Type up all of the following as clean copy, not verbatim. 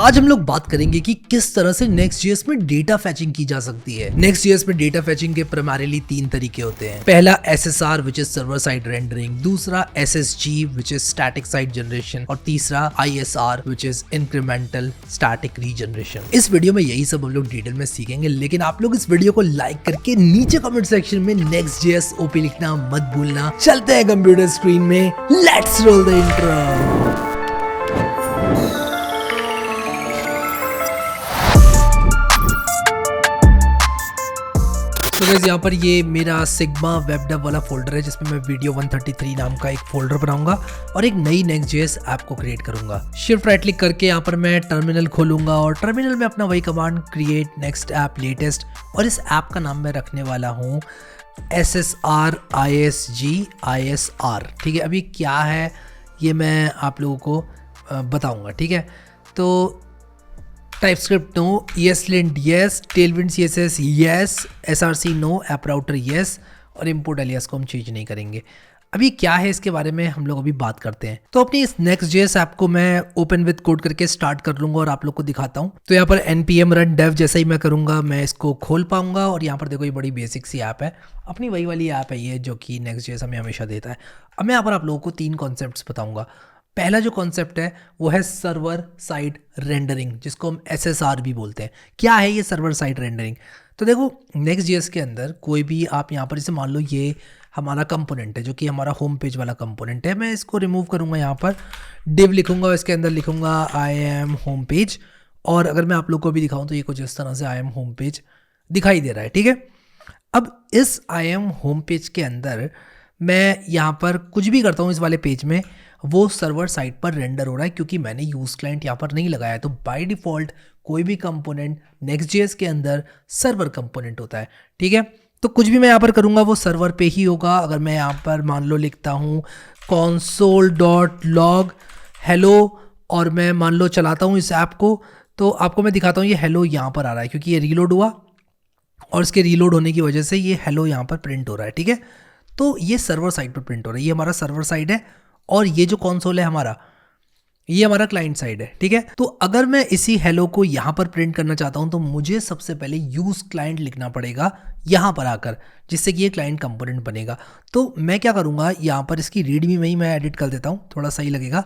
आज हम लोग बात करेंगे कि किस तरह से Next.js में डेटा फैचिंग की जा सकती है। Next.js में डेटा फैचिंग के प्राइमरीली 3 तरीके होते हैं। पहला SSR which is server side rendering, दूसरा SSG which is static side generation और तीसरा ISR which is incremental static regeneration. इस वीडियो में यही सब हम लोग डिटेल में सीखेंगे, लेकिन आप लोग इस वीडियो को लाइक करके नीचे कमेंट सेक्शन में Next.js OP लिखना मत भूलना। चलते हैं कंप्यूटर स्क्रीन में, लेट्स रोल द इंट्रो। तो गाइस यहाँ पर ये मेरा सिग्मा वेब डेव वाला फोल्डर है जिसमें मैं वीडियो 133 नाम का एक फोल्डर बनाऊंगा और एक नई Next.js ऐप को क्रिएट करूंगा। शिफ्ट राइट क्लिक करके यहाँ पर मैं टर्मिनल खोलूंगा और टर्मिनल में अपना वही command create next app latest, और इस ऐप का नाम मैं रखने वाला हूँ SSR ISR। ठीक है, अभी क्या है ये मैं आप लोगों को बताऊंगा। ठीक है, तो TypeScript no, ESLint yes, Tailwind CSS yes, SRC no, app router yes और import alias को हम चेंज नहीं करेंगे। अभी क्या है इसके बारे में हम लोग अभी बात करते हैं। तो अपनी इस Next.js ऐप को मैं ओपन विद कोड करके स्टार्ट कर लूंगा और आप लोग को दिखाता हूँ। तो यहाँ पर npm run dev जैसा ही मैं करूंगा मैं इसको खोल पाऊंगा और यहाँ पर देखो ये बड़ी बेसिक सी ऐप है, अपनी वही वाली ऐप है ये जो कि Next.js हमें हमेशा देता है। अब मैं यहाँ पर आप लोगों को 3 कॉन्सेप्ट्स बताऊंगा। पहला जो कॉन्सेप्ट है वो है सर्वर साइड रेंडरिंग, जिसको हम SSR भी बोलते हैं। क्या है ये सर्वर साइड रेंडरिंग? तो देखो Next.js के अंदर कोई भी आप यहाँ पर, जैसे मान लो ये हमारा कंपोनेंट है जो कि हमारा होम पेज वाला कंपोनेंट है, मैं इसको रिमूव करूँगा, यहाँ पर div लिखूंगा, इसके अंदर लिखूंगा I am home page, और अगर मैं आप लोग को भी दिखाऊँ तो ये कुछ इस तरह से I am home page दिखाई दे रहा है। ठीक है, अब इस I am home page के अंदर मैं यहाँ पर कुछ भी करता हूँ इस वाले पेज में, वो सर्वर साइड पर रेंडर हो रहा है क्योंकि मैंने यूज क्लाइंट यहाँ पर नहीं लगाया है। तो बाय डिफॉल्ट कोई भी कंपोनेंट Next.js के अंदर सर्वर कंपोनेंट होता है। ठीक है, तो कुछ भी मैं यहाँ पर करूँगा वो सर्वर पे ही होगा। अगर मैं यहाँ पर मान लो लिखता हूँ console.log hello और मैं मान लो चलाता हूँ इस ऐप को, तो आपको मैं दिखाता हूँ ये हेलो यहाँ पर आ रहा है क्योंकि ये रीलोड हुआ और इसके रीलोड होने की वजह से ये हेलो यहाँ पर प्रिंट हो रहा है। ठीक है, तो ये सर्वर साइड पर प्रिंट हो रहा है, ये हमारा सर्वर साइड है और ये जो कंसोल है हमारा, ये हमारा क्लाइंट साइड है। ठीक है, तो अगर मैं इसी हेलो को यहाँ पर प्रिंट करना चाहता हूँ तो मुझे सबसे पहले यूज क्लाइंट लिखना पड़ेगा यहाँ पर आकर, जिससे कि ये क्लाइंट कंपोनेंट बनेगा। तो मैं क्या करूँगा, यहाँ पर इसकी रीडमी में ही मैं एडिट कर देता हूँ, थोड़ा सही लगेगा।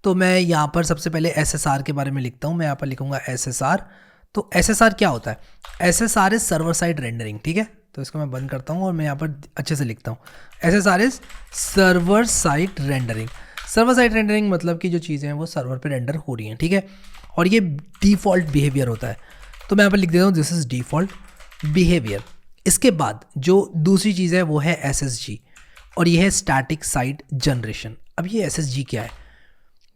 तो मैं यहाँ पर सबसे पहले SSR के बारे में लिखता हूँ, मैं यहाँ पर लिखूँगा SSR। तो SSR क्या होता है? SSR is server side rendering. ठीक है, तो इसको मैं बंद करता हूँ और मैं यहाँ पर अच्छे से लिखता हूँ SSR is server side rendering. Server side rendering मतलब कि जो चीज़ें हैं वो सर्वर पे रेंडर हो रही हैं। ठीक है, और ये डिफ़ॉल्ट बिहेवियर होता है। तो मैं यहाँ पर लिख देता हूँ दिस इज डिफ़ॉल्ट बिहेवियर। इसके बाद जो दूसरी चीज़ है वो है SSG और ये है स्टैटिक साइड जनरेशन। अब ये SSG क्या है?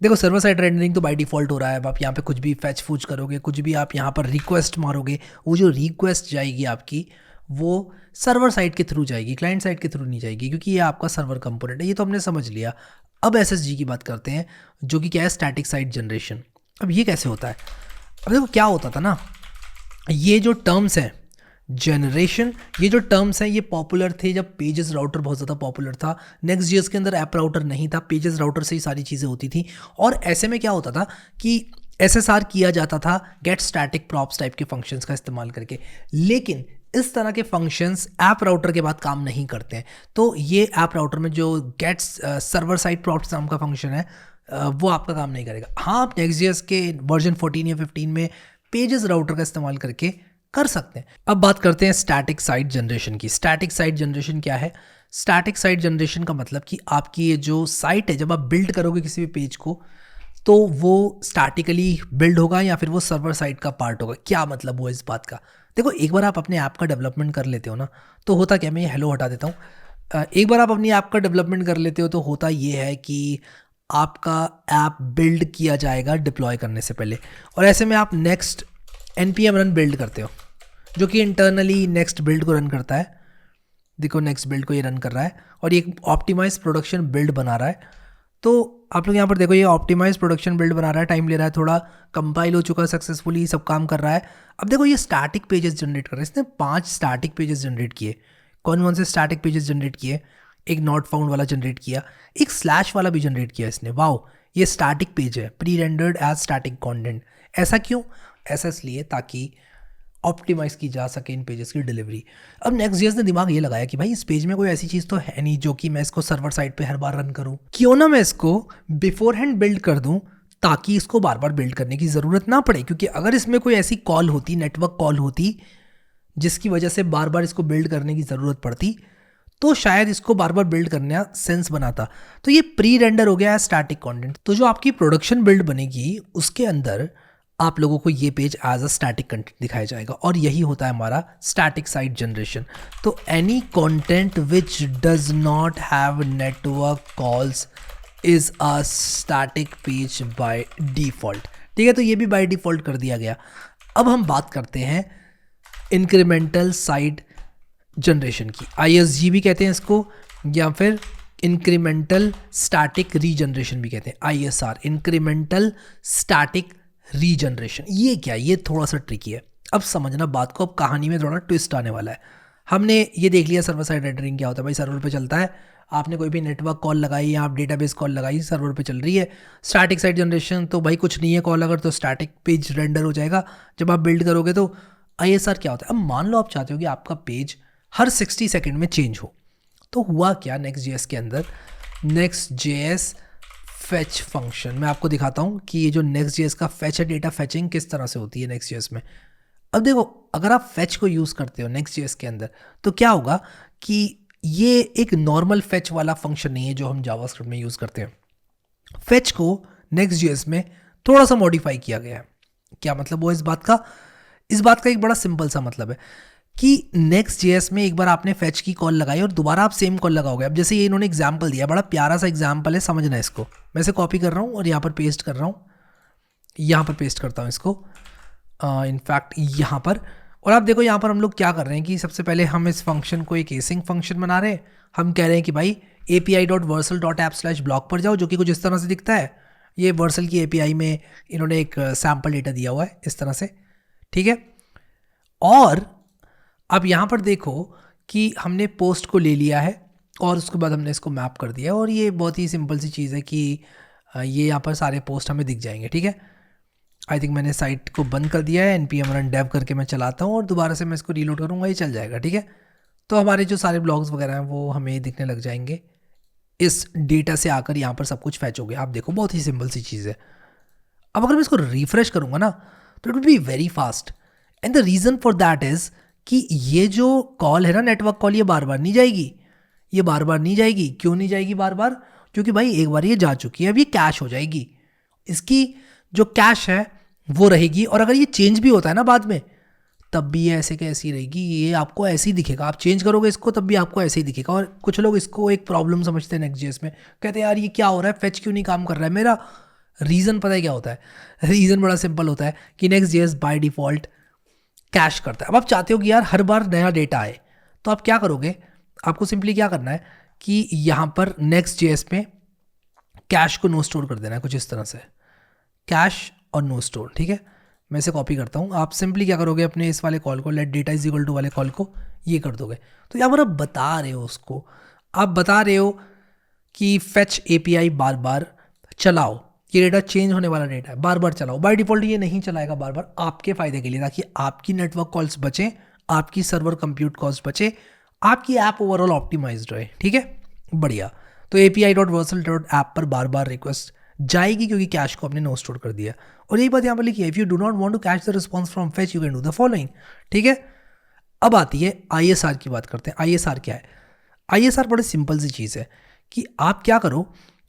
देखो सर्वर साइड रेंडरिंग तो बाय डिफ़ॉल्ट हो रहा है। अब आप यहाँ पे कुछ भी फैच फूच करोगे, कुछ भी आप यहाँ पर रिक्वेस्ट मारोगे, वो जो रिक्वेस्ट जाएगी आपकी वो सर्वर साइड के थ्रू जाएगी, क्लाइंट साइड के थ्रू नहीं जाएगी, क्योंकि ये आपका सर्वर कंपोनेंट है। ये तो हमने समझ लिया। अब SSG की बात करते हैं जो कि क्या है, स्टैटिक साइड जनरेशन। अब ये कैसे होता है? अब देखो क्या होता था ना, ये जो टर्म्स हैं जनरेशन, ये जो टर्म्स हैं ये पॉपुलर थे जब पेजेस राउटर बहुत ज़्यादा पॉपुलर था। Next.js के अंदर ऐप राउटर नहीं था, पेजेस राउटर से ही सारी चीज़ें होती थी। और ऐसे में क्या होता था कि SSR किया जाता था गेट स्टैटिक प्रॉप्स टाइप के फंक्शंस का इस्तेमाल करके, लेकिन इस तरह के फंक्शंस ऐप राउटर के बाद काम नहीं करते हैं। तो ये ऐप राउटर में जो गेट्स सर्वर साइड प्रॉप्स नाम का फंक्शन है वो आपका काम नहीं करेगा। हाँ, आप Next.js के वर्जन 14 या 15 में पेजेस राउटर का इस्तेमाल करके कर सकते हैं। अब बात करते हैं स्टैटिक साइड जनरेशन की। स्टैटिक साइड जनरेशन क्या है? स्टैटिक साइड जनरेशन का मतलब कि आपकी ये जो साइट है, जब आप बिल्ड करोगे किसी भी पेज को तो वो स्टैटिकली बिल्ड होगा या फिर वो सर्वर साइड का पार्ट होगा। क्या मतलब हुआ इस बात का? देखो एक बार आप अपने ऐप का डेवलपमेंट कर लेते हो ना, तो होता क्या, मैं ये हेलो हटा देता हूँ। एक बार आप अपनी ऐप का डेवलपमेंट कर लेते हो तो होता ये है कि आपका ऐप बिल्ड किया जाएगा डिप्लॉय करने से पहले, और ऐसे में आप नेक्स्ट npm रन बिल्ड करते हो जो कि इंटरनली नेक्स्ट बिल्ड को रन करता है। देखो नेक्स्ट बिल्ड को ये रन कर रहा है और ये ऑप्टिमाइज प्रोडक्शन बिल्ड बना रहा है। तो आप लोग यहाँ पर देखो ये ऑप्टिमाइज प्रोडक्शन बिल्ड बना रहा है, टाइम ले रहा है, थोड़ा कंपाइल हो चुका है सक्सेसफुली, सब काम कर रहा है। अब देखो ये स्टैटिक पेजेस जनरेट कर रहा है, इसने 5 स्टैटिक पेजेस जनरेट किए। कौन कौन से स्टैटिक पेजेस जनरेट किए? एक नॉट फाउंड वाला जनरेट किया, एक स्लैश वाला भी जनरेट किया इसने। वाओ, ये स्टैटिक पेज है, pre rendered as static content. ऐसा क्यों? ऐसा इसलिए ताकि ऑप्टिमाइज़ की जा सके इन पेजेस की डिलीवरी। अब नेक्स्ट.जेएस ने दिमाग ये लगाया कि भाई इस पेज में कोई ऐसी चीज़ तो है नहीं जो कि मैं इसको सर्वर साइड पे हर बार रन करूँ। क्यों ना मैं इसको बिफोर हैंड बिल्ड कर दूँ ताकि इसको बार बार बिल्ड करने की ज़रूरत ना पड़े, क्योंकि अगर इसमें कोई ऐसी कॉल होती, नेटवर्क कॉल होती जिसकी वजह से बार बार इसको बिल्ड करने की ज़रूरत पड़ती, तो शायद इसको बार बार बिल्ड करना सेंस बनाता। तो ये प्री रेंडर हो गया है स्टैटिक कंटेंट। तो जो आपकी प्रोडक्शन बिल्ड बनेगी उसके अंदर आप लोगों को ये page as a static content दिखाया जाएगा, और यही होता है हमारा स्टैटिक साइट जनरेशन। तो any content which does not have network calls is a static page by default. ठीक है, तो ये भी बाय डिफॉल्ट कर दिया गया। अब हम बात करते हैं इंक्रीमेंटल साइट जनरेशन की, ISG भी कहते हैं इसको, या फिर इंक्रीमेंटल स्टैटिक रीजनरेशन भी कहते हैं, ISR, इंक्रीमेंटल स्टैटिक रीजनरेशन। ये क्या, ये थोड़ा सा ट्रिकी है। अब समझना बात को, अब कहानी में थोड़ा ट्विस्ट आने वाला है। हमने ये देख लिया सर्वर साइड रेंडरिंग क्या होता है। भाई सर्वर पे चलता है, आपने कोई भी नेटवर्क कॉल लगाई या आप डेटाबेस कॉल लगाई, सर्वर पे चल रही है। स्टैटिक साइट जनरेशन तो भाई कुछ नहीं है, कॉल अगर तो स्टैटिक पेज रेंडर हो जाएगा जब आप बिल्ड करोगे। तो ISR क्या होता है? अब मान लो आप चाहते हो कि आपका पेज हर 60 सेकेंड में चेंज हो, तो हुआ क्या नेक्स्ट.जेएस के अंदर, नेक्स्ट.जेएस फैच फंक्शन। मैं आपको दिखाता हूँ कि ये जो नेक्स्ट.जेएस का फैच है, डेटा फैचिंग किस तरह से होती है नेक्स्ट.जेएस में। अब देखो, अगर आप फैच को यूज़ करते हो नेक्स्ट.जेएस के अंदर तो क्या होगा कि ये एक नॉर्मल फैच वाला फंक्शन नहीं है जो हम जावास्क्रिप्ट में यूज़ करते हैं। फैच को नेक्स्ट.जेएस में थोड़ा सा मॉडिफाई किया गया है। क्या मतलब वो इस बात का एक बड़ा सिंपल सा मतलब है कि नेक्स्ट.जेएस में एक बार आपने फैच की कॉल लगाई और दोबारा आप सेम कॉल लगाओगे। अब जैसे ये इन्होंने एग्जाम्पल दिया, बड़ा प्यारा सा एग्जाम्पल है, समझना इसको। मैं इसे कॉपी कर रहा हूँ और यहाँ पर पेस्ट कर रहा हूँ, यहाँ पर पेस्ट करता हूँ इसको, इनफैक्ट यहाँ पर। और आप देखो यहाँ पर हम लोग क्या कर रहे हैं कि सबसे पहले हम इस फंक्शन को एक एसिंग फंक्शन बना रहे हैं। हम कह रहे हैं कि भाई api.versal.app/block पर जाओ, जो कि कुछ इस तरह से दिखता है। ये वर्सल की API में इन्होंने एक सैम्पल डेटा दिया हुआ है इस तरह से, ठीक है। और अब यहाँ पर देखो कि हमने पोस्ट को ले लिया है और उसके बाद हमने इसको मैप कर दिया, और ये बहुत ही सिंपल सी चीज़ है कि ये यहाँ पर सारे पोस्ट हमें दिख जाएंगे, ठीक है। आई थिंक मैंने साइट को बंद कर दिया है, npm run dev करके मैं चलाता हूँ और दोबारा से मैं इसको रीलोड करूँगा, ये चल जाएगा, ठीक है। तो हमारे जो सारे ब्लॉग्स वगैरह हैं वो हमें दिखने लग जाएंगे। इस डेटा से आकर यहाँ पर सब कुछ फैच हो गया। आप देखो बहुत ही सिंपल सी चीज़ है। अब अगर मैं इसको रिफ्रेश करूँगा ना तो it will be very fast, and the reason for that is कि ये जो कॉल है ना, नेटवर्क कॉल, ये बार बार नहीं जाएगी। ये बार बार नहीं जाएगी। क्यों नहीं जाएगी बार बार? क्योंकि भाई एक बार ये जा चुकी है, अब ये कैश हो जाएगी। इसकी जो कैश है वो रहेगी, और अगर ये चेंज भी होता है ना बाद में, तब भी ये ऐसे कैसी रहेगी, ये आपको ऐसे ही दिखेगा। आप चेंज करोगे इसको तब भी आपको ऐसे ही दिखेगा। और कुछ लोग इसको एक प्रॉब्लम समझते हैं नेक्स्ट.जेएस में, कहते हैं यार ये क्या हो रहा है, फैच क्यों नहीं काम कर रहा है मेरा। रीज़न पता है क्या होता है? रीज़न बड़ा सिंपल होता है कि नेक्स्ट.जेएस बाय डिफ़ॉल्ट कैश करता है। अब आप चाहते हो कि यार हर बार नया डेटा आए, तो आप क्या करोगे? आपको सिंपली क्या करना है कि यहाँ पर नेक्स्ट.जेएस में कैश को नो स्टोर कर देना है, कुछ इस तरह से, कैश और नो स्टोर, ठीक है। मैं इसे कॉपी करता हूँ। आप सिंपली क्या करोगे, अपने इस वाले कॉल को, let data is equal to वाले कॉल को ये कर दोगे। तो यहाँ पर आप बता रहे हो उसको, आप बता रहे हो कि फैच API बार बार चलाओ, ये डेटा चेंज होने वाला डेटा है, बार बार चलाओ। बाय डिफ़ॉल्ट ये नहीं चलाएगा बार बार, आपके फ़ायदे के लिए, ताकि आपकी नेटवर्क कॉल्स बचें, आपकी सर्वर कंप्यूट कॉस्ट बचे, आपकी ऐप ओवरऑल ऑप्टिमाइज्ड रहे, ठीक है, बढ़िया। तो api.versal.app पर बार बार रिक्वेस्ट जाएगी क्योंकि कैश को आपने नो स्टोर कर दिया। और यही बात यहाँ पर लिखी है, if you do not want to cache the response from fetch you can do the following, ठीक है। अब आती है ISR की बात करते हैं। ISR क्या है? ISR बड़ी सिंपल सी चीज़ है कि आप क्या करो,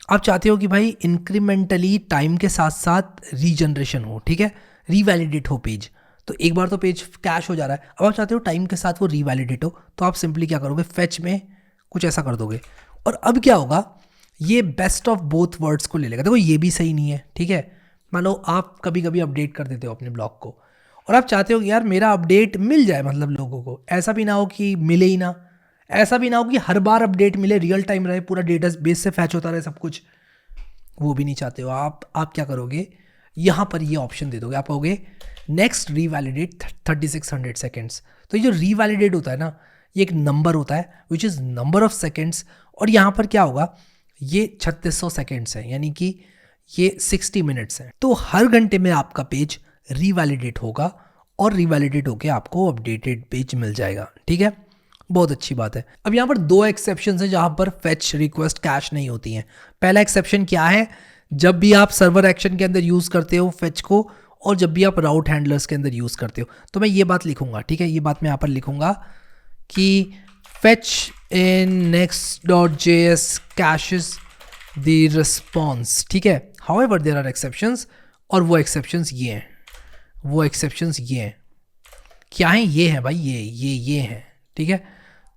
आप चाहते हो कि भाई इंक्रीमेंटली टाइम के साथ साथ रीजनरेशन हो, ठीक है, रीवैलिडेट हो पेज। तो एक बार तो पेज कैश हो जा रहा है, अब आप चाहते हो टाइम के साथ वो रीवैलिडेट हो, तो आप सिंपली क्या करोगे, फैच में कुछ ऐसा कर दोगे। और अब क्या होगा, ये बेस्ट ऑफ बोथ वर्ड्स को ले लेगा। देखो ये भी सही नहीं है, ठीक है। मान लो आप कभी कभी अपडेट कर देते हो अपने ब्लॉग को, और आप चाहते हो कि यार मेरा अपडेट मिल जाए, मतलब लोगों को, ऐसा भी ना हो कि मिले ही ना, ऐसा भी ना हो कि हर बार अपडेट मिले, रियल टाइम रहे, पूरा डेटा बेस से फैच होता रहे सब कुछ, वो भी नहीं चाहते हो आप क्या करोगे, यहाँ पर ये ऑप्शन दे दोगे, आप कहोगे नेक्स्ट रीवैलिडेट 3600 सेकेंड्स। तो ये जो रीवैलिडेट होता है ना, ये एक नंबर होता है which is number of seconds, और यहाँ पर क्या होगा, ये 3600 सेकेंड्स है, यानी कि ये 60 मिनट्स है। तो हर घंटे में आपका पेज रीवैलिडेट होगा और रीवैलिडेट होके आपको अपडेटेड पेज मिल जाएगा, ठीक है। बहुत अच्छी बात है। अब यहाँ पर दो एक्सेप्शन है जहाँ पर फेच रिक्वेस्ट कैश नहीं होती हैं। पहला एक्सेप्शन क्या है, जब भी आप सर्वर एक्शन के अंदर यूज़ करते हो फेच को, और जब भी आप राउट हैंडलर्स के अंदर यूज़ करते हो। तो मैं ये बात लिखूंगा, ठीक है, ये बात मैं यहाँ पर लिखूंगा कि fetch in next.js caches the response, ठीक है। However there are exceptions, और वो exceptions ये हैं, वो exceptions ये हैं। क्या हैं? ये हैं भाई, ये हैं, ठीक है।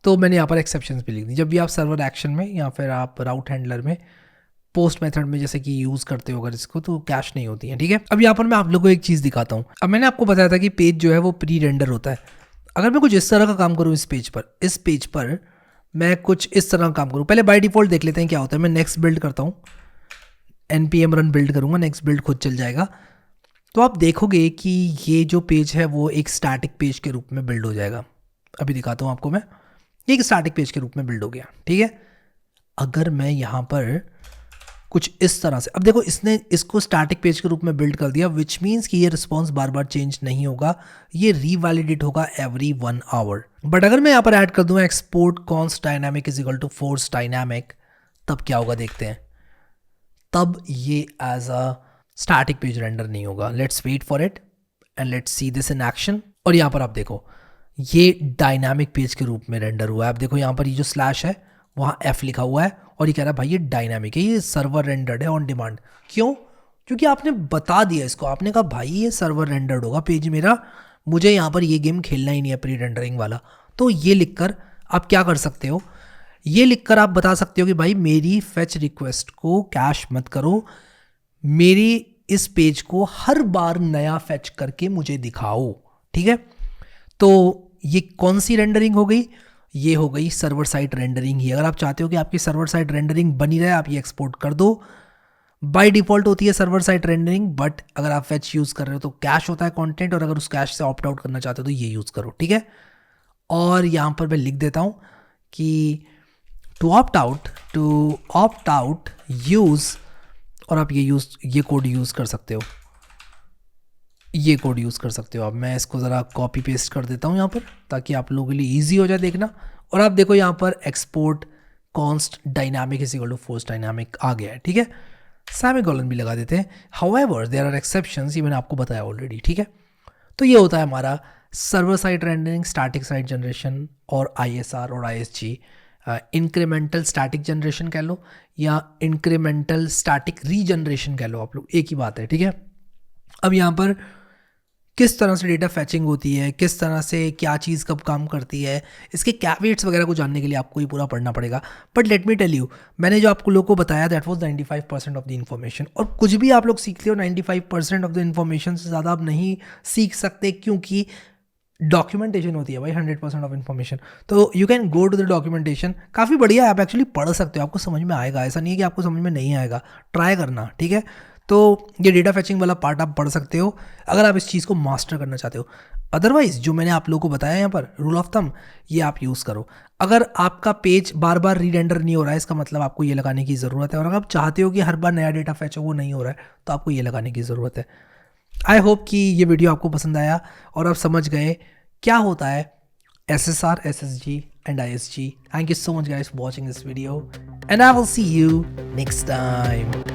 तो मैंने यहाँ पर exceptions भी लिख दी। जब भी आप सर्वर एक्शन में या फिर आप राउट हैंडलर में पोस्ट मेथड में जैसे कि यूज़ करते हो अगर इसको, तो कैश नहीं होती है, ठीक है। अब यहाँ पर मैं आप लोगों को एक चीज़ दिखाता हूँ। अब मैंने आपको बताया था कि पेज जो है वो प्री रेंडर होता है। अगर मैं कुछ इस तरह का काम करूँ इस पेज पर मैं कुछ इस तरह का काम करूँ, पहले बाय डिफ़ॉल्ट देख लेते हैं क्या होता है। मैं नेक्स्ट बिल्ड करता हूँ, npm रन बिल्ड करूँगा, नेक्स्ट बिल्ड खुद चल जाएगा। तो आप देखोगे कि ये जो पेज है वो एक स्टैटिक पेज के रूप में बिल्ड हो जाएगा। अभी दिखाता हूँ आपको मैं, ये एक स्टैटिक पेज के रूप में बिल्ड हो गया, ठीक है। अगर मैं यहाँ पर कुछ इस तरह से, अब देखो इसने इसको स्टैटिक पेज के रूप में बिल्ड कर दिया, विच मीन्स कि ये रिस्पॉन्स बार बार चेंज नहीं होगा, ये रीवैलिडेट होगा एवरी 1 आवर। बट अगर मैं यहाँ पर ऐड कर दूँ export const dynamic is equal to force dynamic, तब क्या होगा देखते हैं। तब ये as a static page render नहीं होगा। Let's wait for it and let's see this in action. और यहाँ पर आप देखो ये डायनामिक पेज के रूप में रेंडर हुआ है। आप देखो यहाँ पर ये जो स्लैश है वहाँ F लिखा हुआ है और ये कह रहा है भाई ये डायनामिक है, ये सर्वर रेंडर्ड है ऑन डिमांड। क्यों? क्योंकि आपने बता दिया इसको, आपने कहा भाई ये सर्वर रेंडर्ड होगा पेज मेरा, मुझे यहाँ पर ये गेम खेलना ही नहीं है प्री रेंडरिंग वाला। तो ये लिखकर आप क्या कर सकते हो, ये लिखकर आप बता सकते हो कि भाई मेरी फेच रिक्वेस्ट को कैश मत करो, मेरी इस पेज को हर बार नया फेच करके मुझे दिखाओ, ठीक है। तो ये कौन सी रेंडरिंग हो गई? ये हो गई सर्वर साइड रेंडरिंग ही। अगर आप चाहते हो कि आपकी सर्वर साइड रेंडरिंग बनी रहे, आप ये एक्सपोर्ट कर दो। बाय डिफ़ॉल्ट होती है सर्वर साइड रेंडरिंग, बट अगर आप फेच यूज़ कर रहे हो तो कैश होता है कंटेंट, और अगर उस कैश से ऑप्ट आउट करना चाहते हो तो ये यूज़ करो, ठीक है। और यहाँ पर मैं लिख देता हूँ कि टू ऑप्ट आउट यूज़, और आप ये कोड यूज़ कर सकते हो, ये कोड यूज़ कर सकते हो आप। मैं इसको ज़रा कॉपी पेस्ट कर देता हूँ यहाँ पर ताकि आप लोगों के लिए ईजी हो जाए देखना। और आप देखो यहाँ पर export const dynamic is equal to force dynamic आ गया है, ठीक है। सेमीकोलन भी लगा देते हैं। हाउएवर देयर आर एक्सेप्शंस, ये मैंने आपको बताया ऑलरेडी, ठीक है। तो ये होता है हमारा server side rendering, static side generation और ISR और ISG। इंक्रीमेंटल स्टैटिक जनरेशन कह लो या इंक्रीमेंटल स्टैटिक रीजनरेशन कह लो, आप लोग एक ही बात है, ठीक है। अब यहाँ पर किस तरह से डेटा फैचिंग होती है, किस तरह से क्या चीज़ कब काम करती है, इसके कैवेट्स वगैरह को जानने के लिए आपको ये पूरा पढ़ना पड़ेगा। But let me tell you, मैंने जो आपको लोगों को बताया that was 95% of the information. और कुछ भी आप लोग सीखते हो 95% ऑफ द इन्फॉर्मेशन से ज़्यादा आप नहीं सीख सकते, क्योंकि डॉक्यूमेंटेशन होती है भाई 100% ऑफ इन्फॉर्मेशन। तो you can go to the documentation, काफ़ी बढ़िया है, आप एक्चुअली पढ़ सकते हो, आपको समझ में आएगा। ऐसा नहीं है कि आपको समझ में नहीं आएगा, ट्राई करना, ठीक है। तो ये डेटा फैचिंग वाला पार्ट आप पढ़ सकते हो अगर आप इस चीज़ को मास्टर करना चाहते हो। अदरवाइज जो मैंने आप लोगों को बताया यहाँ पर रूल ऑफ थंब, ये आप यूज़ करो। अगर आपका पेज बार बार रीरेंडर नहीं हो रहा है, इसका मतलब आपको ये लगाने की ज़रूरत है। और अगर आप चाहते हो कि हर बार नया डेटा फैच हो, वो नहीं हो रहा है, तो आपको ये लगाने की ज़रूरत है। आई होप कि ये वीडियो आपको पसंद आया और आप समझ गए क्या होता है SSR, SSG and ISG. Thank you so much guys for watching this video and I will see you next time.